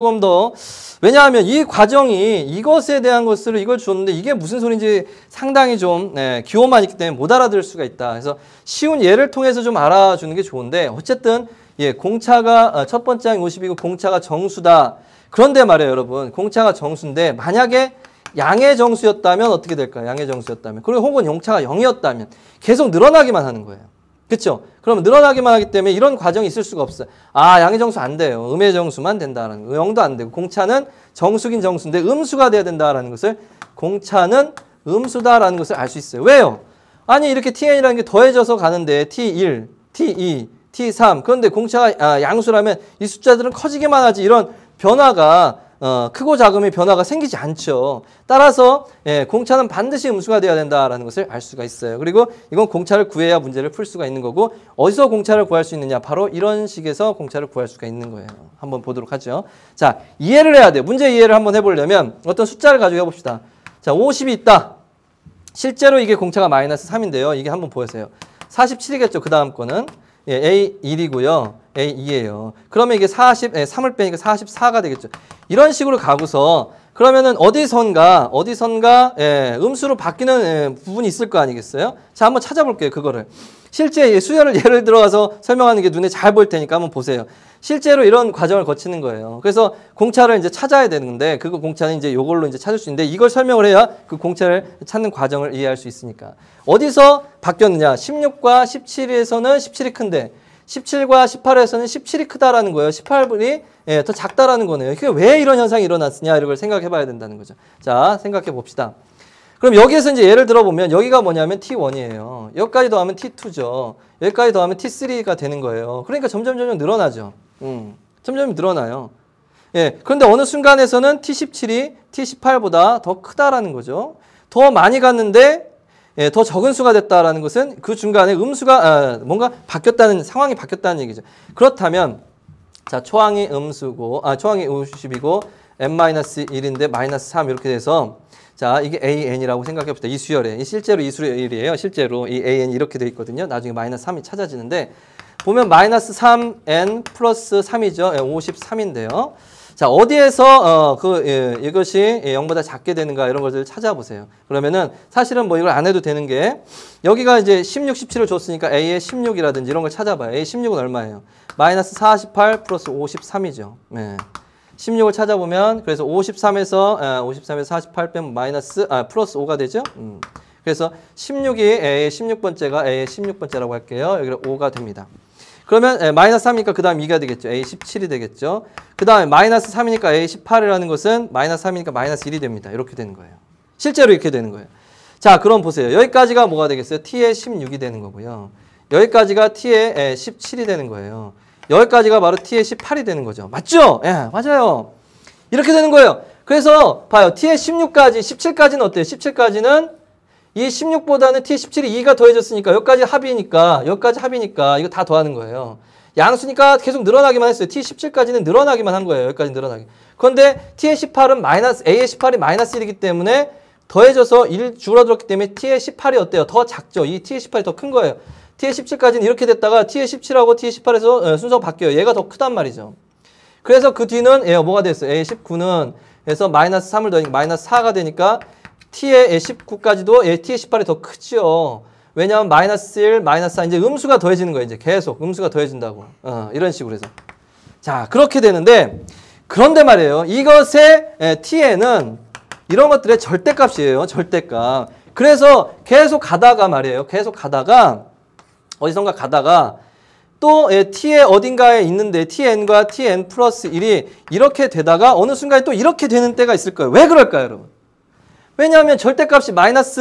조금 더, 왜냐하면 이 과정이 이것에 대한 것을 이걸 줬는데 이게 무슨 소리인지 상당히 좀 기호만 있기 때문에 못 알아들을 수가 있다. 그래서 쉬운 예를 통해서 좀 알아주는 게 좋은데 어쨌든 공차가 첫 번째 항이 50이고 공차가 정수다. 그런데 말이에요, 여러분. 공차가 정수인데 만약에 양의 정수였다면 어떻게 될까요? 양의 정수였다면. 그리고 혹은 용차가 0이었다면 계속 늘어나기만 하는 거예요. 그렇죠? 그럼 늘어나기만 하기 때문에 이런 과정이 있을 수가 없어요. 아, 양의 정수 안 돼요. 음의 정수만 된다라는 거. 0도 안 되고 공차는 정수긴 정수인데 음수가 돼야 된다라는 것을 공차는 음수다라는 것을 알 수 있어요. 왜요? 아니 이렇게 tn이라는 게 더해져서 가는데 t1, t2, t3 그런데 공차가 양수라면 이 숫자들은 커지기만 하지 이런 변화가 크고 작음의 변화가 생기지 않죠. 따라서 공차는 반드시 음수가 돼야 된다라는 것을 알 수가 있어요. 그리고 이건 공차를 구해야 문제를 풀 수가 있는 거고 어디서 공차를 구할 수 있느냐? 바로 이런 식에서 공차를 구할 수가 있는 거예요. 한번 보도록 하죠. 자, 이해를 해야 돼요. 문제 이해를 한번 해보려면 어떤 숫자를 가지고 해봅시다. 자, 50이 있다. 실제로 이게 공차가 마이너스 3인데요. 이게 한번 보세요. 47이겠죠. 그 다음 거는. A1이고요. A2예요. 그러면 이게 3을 빼니까 44가 되겠죠. 이런 식으로 가고서 그러면은 어디선가 음수로 바뀌는 부분이 있을 거 아니겠어요? 자, 한번 찾아볼게요. 그거를. 실제 수열을 예를 들어가서 설명하는 게 눈에 잘 보일 테니까 한번 보세요. 실제로 이런 과정을 거치는 거예요. 그래서 공차를 이제 찾아야 되는데 그 공차는 이제 요걸로 이제 찾을 수 있는데 이걸 설명을 해야 그 공차를 찾는 과정을 이해할 수 있으니까. 어디서 바뀌었느냐? 16과 17에서는 17이 큰데 17과 18에서는 17이 크다라는 거예요. 18이 더 작다라는 거네요. 그게 왜 이런 현상이 일어났느냐 이걸 생각해 봐야 된다는 거죠. 자, 생각해 봅시다. 그럼 여기에서 이제 예를 들어보면 여기가 뭐냐면 T1이에요. 여기까지 더하면 T2죠. 여기까지 더하면 T3가 되는 거예요. 그러니까 점점 늘어나죠. 점점 늘어나요. 예. 그런데 어느 순간에서는 T17이 T18보다 더 크다라는 거죠. 더 많이 갔는데 더 적은 수가 됐다라는 것은 그 중간에 음수가 뭔가 바뀌었다는 상황이 바뀌었다는 얘기죠. 그렇다면 자, 초항이 음수고 초항이 50이고 n-1인데 마이너스 3 이렇게 돼서 자, 이게 AN이라고 생각해 봅시다. 이 수열에. 실제로 이 수열이에요. 실제로 이 AN이 이렇게 돼 있거든요. 나중에 마이너스 3이 찾아지는데 보면 마이너스 3N 플러스 3이죠. 53인데요. 자, 어디에서 이것이 0보다 작게 되는가 이런 것을 찾아보세요. 그러면은 사실은 뭐 이걸 안 해도 되는 게 여기가 이제 16, 17을 줬으니까 A의 16이라든지 이런 걸 찾아봐요. A 16은 얼마예요? 마이너스 48 플러스 53이죠. 네. 16을 찾아보면 그래서 53에서 48 빼면 플러스 5가 되죠. 그래서 16이 A의 16번째가 A의 16번째라고 할게요. 여기 5가 됩니다. 그러면 마이너스 3이니까 그 다음 2가 되겠죠. A 17이 되겠죠. 그 다음에 마이너스 3이니까 A 18이라는 것은 마이너스 3이니까 마이너스 1이 됩니다. 이렇게 되는 거예요. 실제로 이렇게 되는 거예요. 자, 그럼 보세요. 여기까지가 뭐가 되겠어요? T의 16이 되는 거고요. 여기까지가 T의 17이 되는 거예요. 여기까지가 바로 T의 18이 되는 거죠. 맞죠? 예, 맞아요. 이렇게 되는 거예요. 그래서 봐요. T의 16까지, 17까지는 어때요? 17까지는 이 16보다는 T의 17이 2가 더해졌으니까 여기까지 합이니까 이거 다 더하는 거예요. 양수니까 계속 늘어나기만 했어요. T 17까지는 늘어나기만 한 거예요. 여기까지 늘어나기. 그런데 T의 18은 A의 18이 마이너스 1이기 때문에 더해져서 1 줄어들었기 때문에 T의 18이 어때요? 더 작죠. 이 T의 18이 더 큰 거예요. T의 17까지는 이렇게 됐다가 T의 17하고 T의 18에서 순서가 바뀌어요. 얘가 더 크단 말이죠. 그래서 그 뒤는 뭐가 됐어요? A 19는 에서 마이너스 3을 더하니까 마이너스 4가 되니까 T의 19까지도 T의 18이 더 크죠. 왜냐하면 마이너스 1, 마이너스 4 이제 음수가 더해지는 거예요. 이제 계속 음수가 더해진다고. 이런 식으로 해서. 자, 그렇게 되는데 그런데 말이에요. 이것의 T에는 이런 것들의 절대값이에요. 절대값. 그래서 계속 가다가 말이에요. 계속 가다가 어디선가 가다가 또 T의 어딘가에 있는데 Tn과 Tn 플러스 1이 이렇게 되다가 어느 순간에 또 이렇게 되는 때가 있을 거예요. 왜 그럴까요, 여러분? 왜냐하면 절대값이 마이너스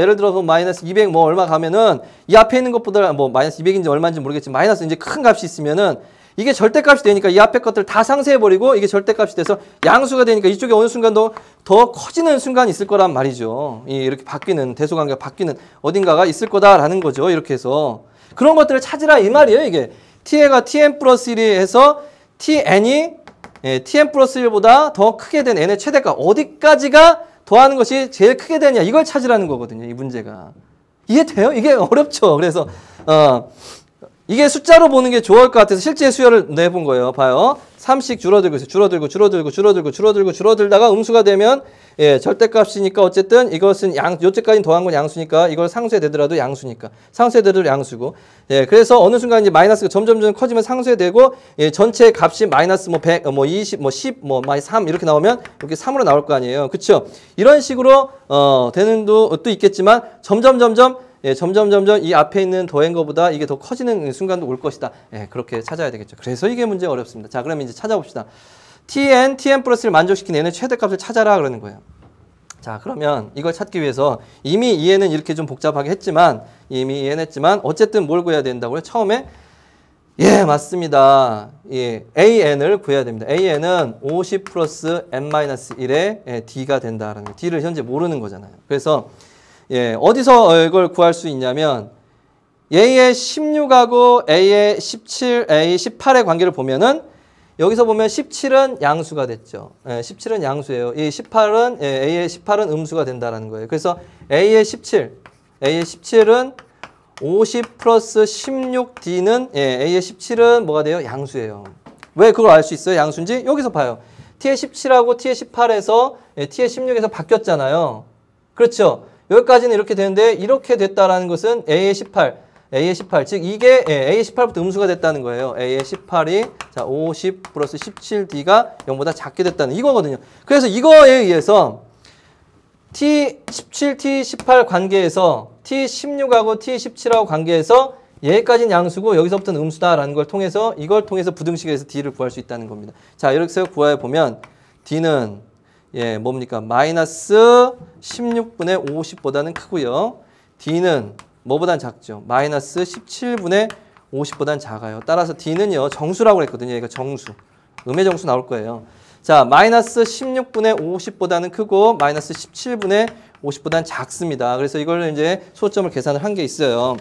예를 들어서 마이너스 200 얼마 가면은 이 앞에 있는 것보다 마이너스 200인지 얼마인지 모르겠지만 마이너스 이제 큰 값이 있으면은 이게 절대값이 되니까 이 앞에 것들 다 상쇄해버리고 이게 절대값이 돼서 양수가 되니까 이쪽에 어느 순간도 더 커지는 순간이 있을 거란 말이죠. 이렇게 바뀌는 대소관계가 바뀌는 어딘가가 있을 거다라는 거죠. 이렇게 해서 그런 것들을 찾으라 이 말이에요. 이게 T가 Tn 플러스 1이 해서 Tn이 Tn 플러스 1보다 더 크게 된 n의 최대값 어디까지가 더하는 것이 제일 크게 되냐 이걸 찾으라는 거거든요. 이 문제가. 이해돼요? 이게 어렵죠. 그래서 이게 숫자로 보는 게 좋을 것 같아서 실제 수열을 내본 거예요. 봐요. 3씩 줄어들고 있어요. 줄어들다가 음수가 되면 예, 절대값이니까 어쨌든 이것은 요때까지 더한 건 양수니까 이걸 상수에 대더라도 양수니까 상수에 대더라도 양수고 예, 그래서 어느 순간 이제 마이너스가 점점 커지면 상수에 되고 예, 전체 값이 마이너스 뭐 100, 뭐 20, 뭐 10, 뭐 3 이렇게 나오면 이렇게 3으로 나올 거 아니에요. 그쵸? 이런 식으로 되는 것도 있겠지만 점점 이 앞에 있는 더한 거보다 이게 더 커지는 순간도 올 것이다. 예, 그렇게 찾아야 되겠죠. 그래서 이게 문제 어렵습니다. 자, 그러면 이제 찾아봅시다. tn 플러스를 만족시킨 n의 최대값을 찾아라 그러는 거예요. 자, 그러면 이걸 찾기 위해서 이미 이해는 이렇게 좀 복잡하게 했지만 어쨌든 뭘 구해야 된다고요? 처음에 예, 맞습니다. 예, an을 구해야 됩니다. an은 50 플러스 n-1의 d가 된다라는 거예요. d를 현재 모르는 거잖아요. 그래서 예, 어디서 이걸 구할 수 있냐면 A의 16하고 A의 17, A 18의 관계를 보면은 여기서 보면 17은 양수가 됐죠. 예, 17은 양수예요. 이 18은 A의 18은 음수가 된다라는 거예요. 그래서 A의 17은 50 플러스 16D는 A의 17은 뭐가 돼요? 양수예요. 왜 그걸 알 수 있어요? 양수인지 여기서 봐요. T의 17하고 T의 18에서 T의 16에서 바뀌었잖아요. 그렇죠? 여기까지는 이렇게 되는데 이렇게 됐다라는 것은 A의 18, 즉 이게 A의 18부터 음수가 됐다는 거예요. A의 18이 자 50 플러스 17D가 0보다 작게 됐다는 이거거든요. 그래서 이거에 의해서 T17, T18 관계에서 T16하고 T17하고 관계에서 얘까지는 양수고 여기서부터는 음수다라는 걸 통해서 이걸 통해서 부등식에서 D를 구할 수 있다는 겁니다. 자, 이렇게 해서 구해보면 D는 예, 뭡니까? 마이너스 16분의 50보다는 크고요. D는 뭐보단 작죠? 마이너스 17분의 50보단 작아요. 따라서 D는요, 정수라고 했거든요. 얘가 정수. 음의 정수 나올 거예요. 자, 마이너스 16분의 50보다는 크고 마이너스 17분의 50보다는 작습니다. 그래서 이걸 이제 소점을 계산을 한 게 있어요.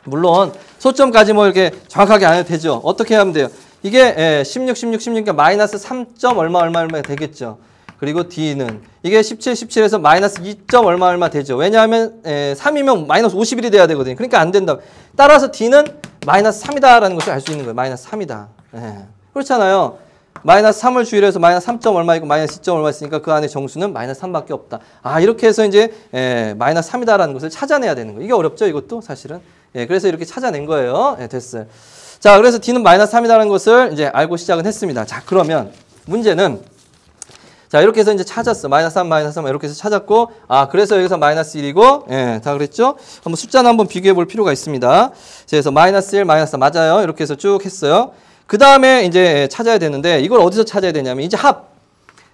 물론 소점까지 뭐 이렇게 정확하게 안 해도 되죠. 어떻게 하면 돼요? 이게 16이니까 마이너스 3. 얼마 되겠죠. 그리고 D는 이게 17에서 마이너스 2. 얼마 되죠. 왜냐하면 3이면 마이너스 51이 돼야 되거든요. 그러니까 안 된다. 따라서 D는 마이너스 3이다라는 것을 알 수 있는 거예요. 마이너스 3이다. 예. 그렇잖아요. 마이너스 3을 주의로 해서 마이너스 3. 얼마이고 마이너스 2. 얼마 있으니까 그 안에 정수는 마이너스 3밖에 없다. 아, 이렇게 해서 이제 마이너스 3이다라는 것을 찾아내야 되는 거예요. 이게 어렵죠, 이것도 사실은. 예, 그래서 이렇게 찾아낸 거예요. 예, 됐어요. 자, 그래서 D는 마이너스 3이다라는 것을 이제 알고 시작은 했습니다. 자, 그러면 문제는 자, 이렇게 해서 이제 찾았어. 마이너스 3 이렇게 해서 찾았고, 아, 그래서 여기서 마이너스 1이고, 예, 다 그랬죠? 한번 숫자는 한번 비교해 볼 필요가 있습니다. 그래서 마이너스 1, 마이너스 3 맞아요. 이렇게 해서 쭉 했어요. 그 다음에 이제 찾아야 되는데, 이걸 어디서 찾아야 되냐면, 이제 합.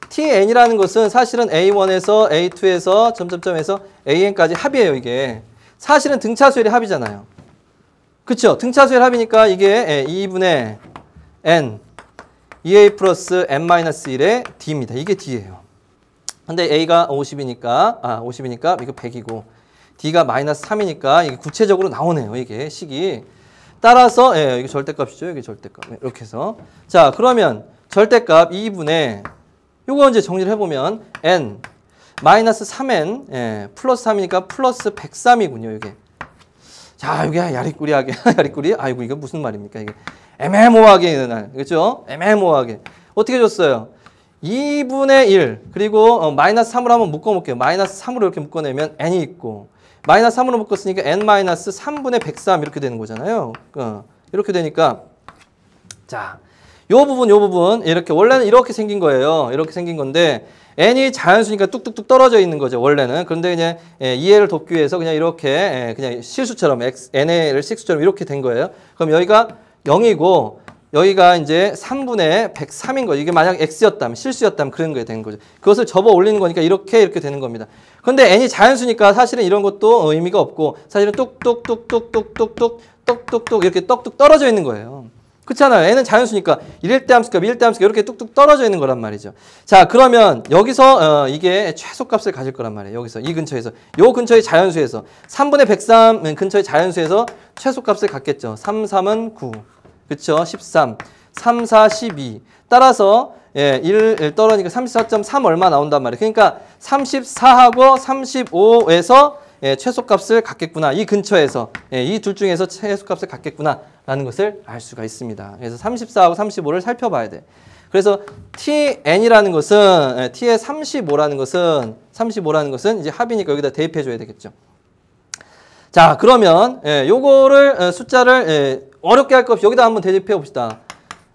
Tn이라는 것은 사실은 A1에서 A2에서 점점점에서 AN까지 합이에요, 이게. 사실은 등차수열이 합이잖아요. 그쵸? 등차수열 합이니까 이게 2분의 N. 2a 플러스 n-1의 d입니다. 이게 d예요. 근데 a가 50이니까 이거 100이고 d가 마이너스 3이니까 이게 구체적으로 나오네요. 이게 식이. 따라서 예, 이게 절대값이죠. 이게 절대값. 이렇게 해서 자, 그러면 절대값 2분의 요거 이제 정리를 해보면 n 마이너스 3n 예, 플러스 3이니까 플러스 103이군요. 이게. 자, 이게 야리꾸리하게 야리꾸리. 아이고, 이거 무슨 말입니까? 이게. 애매모호하게, 그렇죠? 애매모호하게. 어떻게 줬어요? 2분의 1, 그리고 마이너스 3으로 한번 묶어볼게요. 마이너스 3으로 이렇게 묶어내면 n이 있고, 마이너스 3으로 묶었으니까 n 마이너스 3분의 103 이렇게 되는 거잖아요. 이렇게 되니까, 자, 요 부분, 이렇게, 원래는 이렇게 생긴 거예요. 이렇게 생긴 건데, n이 자연수니까 뚝뚝뚝 떨어져 있는 거죠, 원래는. 그런데 그냥 이해를 돕기 위해서 그냥 이렇게, 그냥 실수처럼, n을 식수처럼 이렇게 된 거예요. 그럼 여기가 0이고 여기가 이제 3분의 103인 거죠. 이게 만약 x였다면 실수였다면 그런 게 되는 거죠. 그것을 접어 올리는 거니까 이렇게 되는 겁니다. 그런데 n이 자연수니까 사실은 이런 것도 의미가 없고 사실은 뚝뚝뚝뚝뚝뚝뚝뚝뚝 이렇게 떡뚝 떨어져 있는 거예요. 그렇잖아요. n은 자연수니까 1대 함수값, 1대 함수값 이렇게 뚝뚝 떨어져 있는 거란 말이죠. 자, 그러면 여기서 이게 최소값을 가질 거란 말이에요. 여기서 이 근처에서 요 근처의 자연수에서 3분의 103 근처의 자연수에서 최소값을 갖겠죠. 3, 3은 9. 그쵸? 13. 3, 4, 12. 따라서 1 떨어지니까 34.3 얼마 나온단 말이에요. 그러니까 34하고 35에서 최소값을 갖겠구나. 이 근처에서 이 둘 중에서 최소값을 갖겠구나라는 것을 알 수가 있습니다. 그래서 34하고 35를 살펴봐야 돼. 그래서 tn이라는 것은 t의 35라는 것은 이제 합이니까 여기다 대입해 줘야 되겠죠. 자, 그러면 요거를 숫자를 어렵게 할 것 없이 여기다 한번 대입해 봅시다.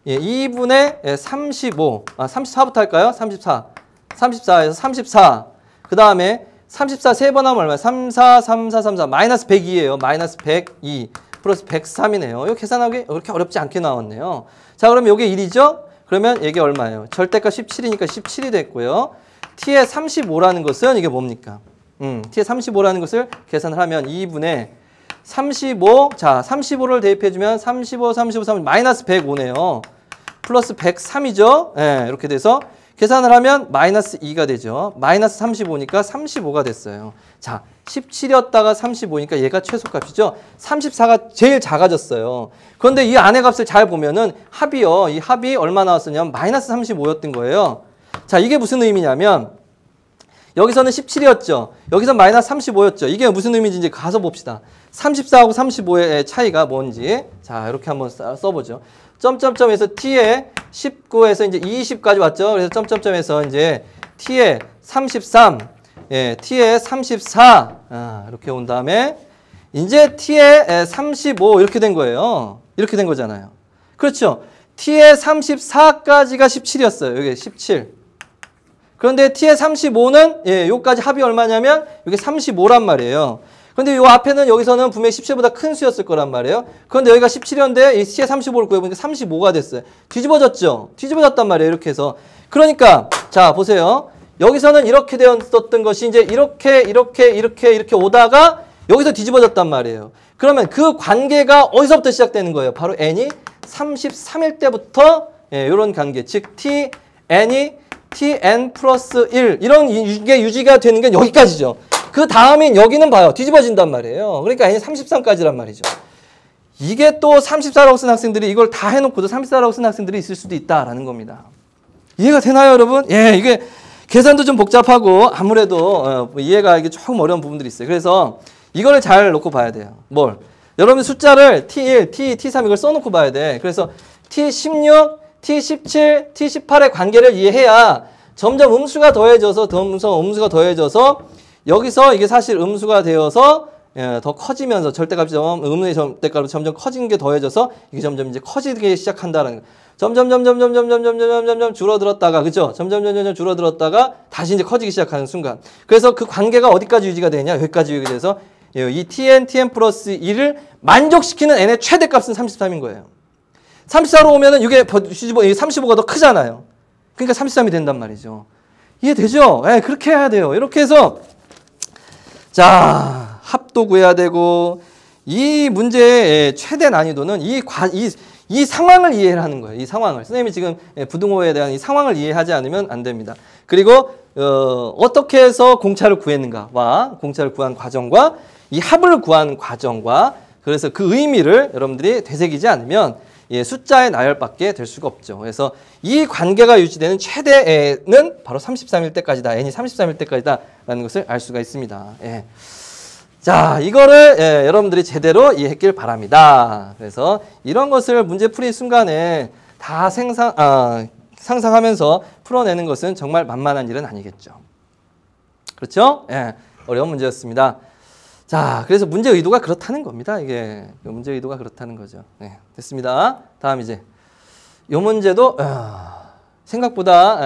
2분의 35, 34부터 할까요? 34에서 34. 그 다음에 34 세 번 하면 얼마야? 34, 34, 34. 마이너스 102예요. 마이너스 102 플러스 103이네요. 이거 계산하기 그렇게 어렵지 않게 나왔네요. 자, 그럼 요게 1이죠? 그러면 이게 얼마예요? 절대값 17이니까 17이 됐고요. t의 35라는 것은 이게 뭡니까? t의 35라는 것을 계산을 하면 2분의 35, 자, 35를 대입해주면 35, 35, 30, 마이너스 105네요. 플러스 103이죠. 이렇게 돼서 계산을 하면 마이너스 2가 되죠. 마이너스 35니까 35가 됐어요. 자, 17이었다가 35니까 얘가 최소값이죠. 34가 제일 작아졌어요. 그런데 이 안의 값을 잘 보면은 합이요. 이 합이 얼마 나왔었냐면 마이너스 35였던 거예요. 자, 이게 무슨 의미냐면 여기서는 17이었죠. 여기서 마이너스 35였죠. 이게 무슨 의미인지 이제 가서 봅시다. 34하고 35의 차이가 뭔지. 자, 이렇게 한번 써보죠. 점점점에서 t에 19에서 이제 20까지 왔죠. 그래서 점점점에서 이제 t에 33, t에 34, 이렇게 온 다음에 이제 t에 35 이렇게 된 거예요. 이렇게 된 거잖아요. 그렇죠. t에 34까지가 17이었어요. 여기 17. 그런데 t에 35는 요까지 합이 얼마냐면 이게 35란 말이에요. 근데 요 앞에는 여기서는 분명히 17보다 큰 수였을 거란 말이에요. 그런데 여기가 17이었는데 이 t의 35를 구해보니까 35가 됐어요. 뒤집어졌죠? 뒤집어졌단 말이에요. 이렇게 해서. 그러니까 자 보세요. 여기서는 이렇게 되었던 것이 이제 이렇게 오다가 여기서 뒤집어졌단 말이에요. 그러면 그 관계가 어디서부터 시작되는 거예요? 바로 n이 33일 때부터 이런 관계. 즉 tn이 tn 플러스 1 이런 게 유지가 되는 게 여기까지죠. 그 다음인 여기는 봐요. 뒤집어진단 말이에요. 그러니까 n이 33까지란 말이죠. 이게 또 34라고 쓴 학생들이 이걸 다 해놓고도 34라고 쓴 학생들이 있을 수도 있다라는 겁니다. 이해가 되나요, 여러분? 이게 계산도 좀 복잡하고 아무래도 이해가 이게 조금 어려운 부분들이 있어요. 그래서 이거를 잘 놓고 봐야 돼요. 뭘? 여러분 숫자를 T1, T3 이걸 써놓고 봐야 돼. 그래서 T16, T17, T18의 관계를 이해해야 점점 음수가 더해져서 여기서 이게 사실 음수가 되어서 더 커지면서 절대값이 음수의 절대값으로 점점 커진 게 더해져서 이게 점점 이제 커지기 시작한다는 거. 점점 줄어들었다가 그죠? 점점 줄어들었다가 다시 이제 커지기 시작하는 순간. 그래서 그 관계가 어디까지 유지가 되냐? 여기까지 유지가 돼서 이 tn 플러스 1을 만족시키는 n의 최대값은 33인 거예요. 34로 오면은 이게 35가 더 크잖아요. 그러니까 33이 된단 말이죠. 이해되죠? 그렇게 해야 돼요. 이렇게 해서 자, 합도 구해야 되고 이 문제의 최대 난이도는 이 상황을 이해를 하는 거예요. 이 상황을. 선생님이 지금 부등호에 대한 이 상황을 이해하지 않으면 안 됩니다. 그리고 어떻게 해서 공차를 구했는가와 공차를 구한 과정과 이 합을 구한 과정과 그래서 그 의미를 여러분들이 되새기지 않으면 숫자의 나열밖에 될 수가 없죠. 그래서 이 관계가 유지되는 최대는 바로 33일 때까지다. n이 33일 때까지다라는 것을 알 수가 있습니다. 자, 이거를 여러분들이 제대로 이해했길 바랍니다. 그래서 이런 것을 문제 풀이 순간에 다 상상하면서 풀어내는 것은 정말 만만한 일은 아니겠죠. 그렇죠? 어려운 문제였습니다. 자, 그래서 문제 의도가 그렇다는 겁니다. 이게 문제 의도가 그렇다는 거죠. 됐습니다. 다음 이제 이 문제도 생각보다